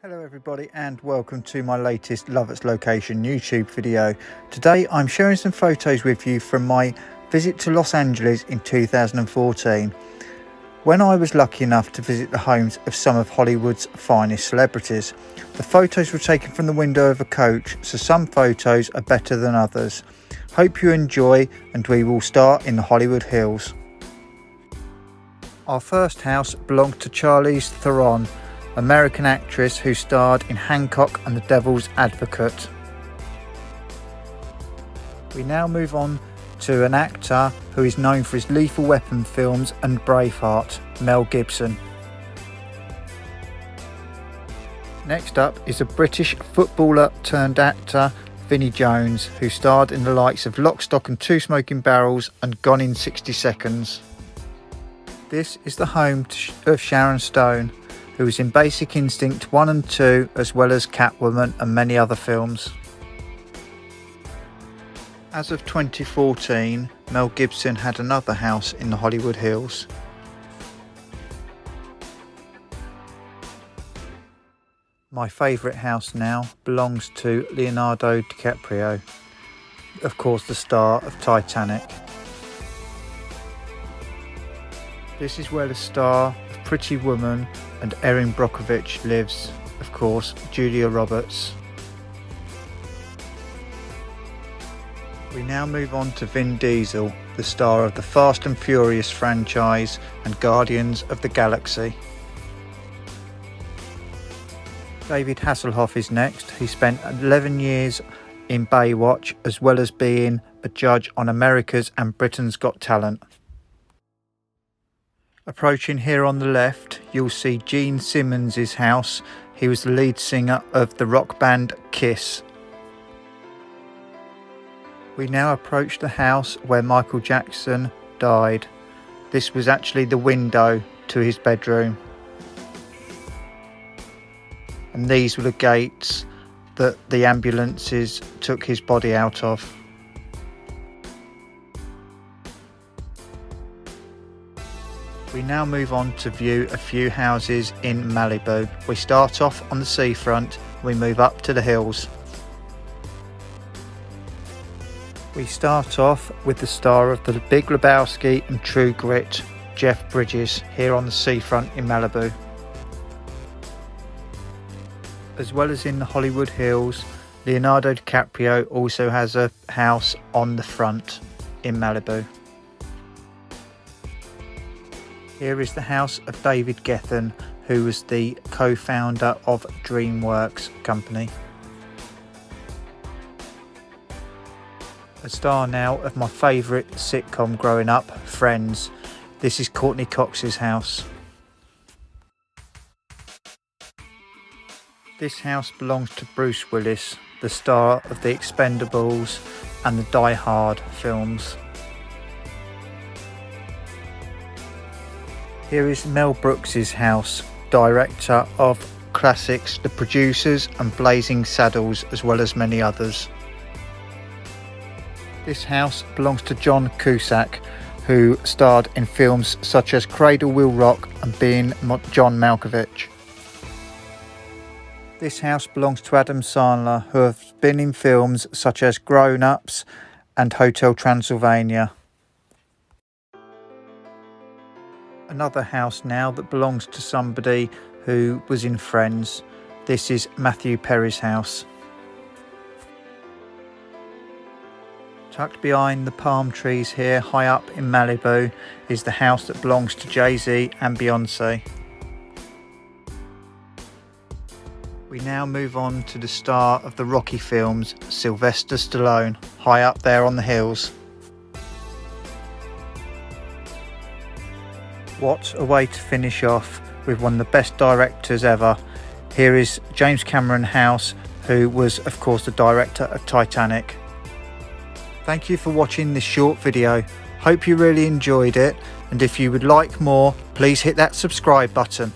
Hello everybody and welcome to my latest Love Its Location YouTube video. Today I'm sharing some photos with you from my visit to Los Angeles in 2014, when I was lucky enough to visit the homes of some of Hollywood's finest celebrities. The photos were taken from the window of a coach, so some photos are better than others. Hope you enjoy, and we will start in the Hollywood Hills. Our first house belonged to Charlize Theron, American actress who starred in Hancock and the Devil's Advocate. We now move on to an actor who is known for his Lethal Weapon films and Braveheart, Mel Gibson. Next up is a British footballer turned actor, Vinnie Jones, who starred in the likes of Lock, Stock and Two Smoking Barrels and Gone in 60 Seconds. This is the home of Sharon Stone, who was in Basic Instinct 1 and 2, as well as Catwoman and many other films. As of 2014, Mel Gibson had another house in the Hollywood Hills. My favourite house now belongs to Leonardo DiCaprio, of course the star of Titanic. This is where the star of Pretty Woman and Erin Brockovich lives, of course, Julia Roberts. We now move on to Vin Diesel, the star of the Fast and Furious franchise and Guardians of the Galaxy. David Hasselhoff is next. He spent 11 years in Baywatch, as well as being a judge on America's and Britain's Got Talent. Approaching here on the left, you'll see Gene Simmons' house. He was the lead singer of the rock band Kiss. We now approach the house where Michael Jackson died. This was actually the window to his bedroom. And these were the gates that the ambulances took his body out of. We now move on to view a few houses in Malibu. We start off on the seafront, we move up to the hills. We start off with the star of The Big Lebowski and True Grit, Jeff Bridges, here on the seafront in Malibu. As well as in the Hollywood Hills, Leonardo DiCaprio also has a house on the front in Malibu. Here is the house of David Gethin, who was the co-founder of DreamWorks company. A star now of my favourite sitcom growing up, Friends. This is Courteney Cox's house. This house belongs to Bruce Willis, the star of The Expendables and the Die Hard films. Here is Mel Brooks' house, director of classics The Producers and Blazing Saddles, as well as many others. This house belongs to John Cusack, who starred in films such as Cradle Will Rock and Being John Malkovich. This house belongs to Adam Sandler, who has been in films such as Grown Ups and Hotel Transylvania. Another house now that belongs to somebody who was in Friends. This is Matthew Perry's house. Tucked behind the palm trees here, high up in Malibu, is the house that belongs to Jay-Z and Beyonce. We now move on to the star of the Rocky films, Sylvester Stallone, high up there on the hills. What a way to finish off with one of the best directors ever. Here is James Cameron's house, who was of course the director of Titanic. Thank you for watching this short video. Hope you really enjoyed it, and if you would like more, please hit that subscribe button.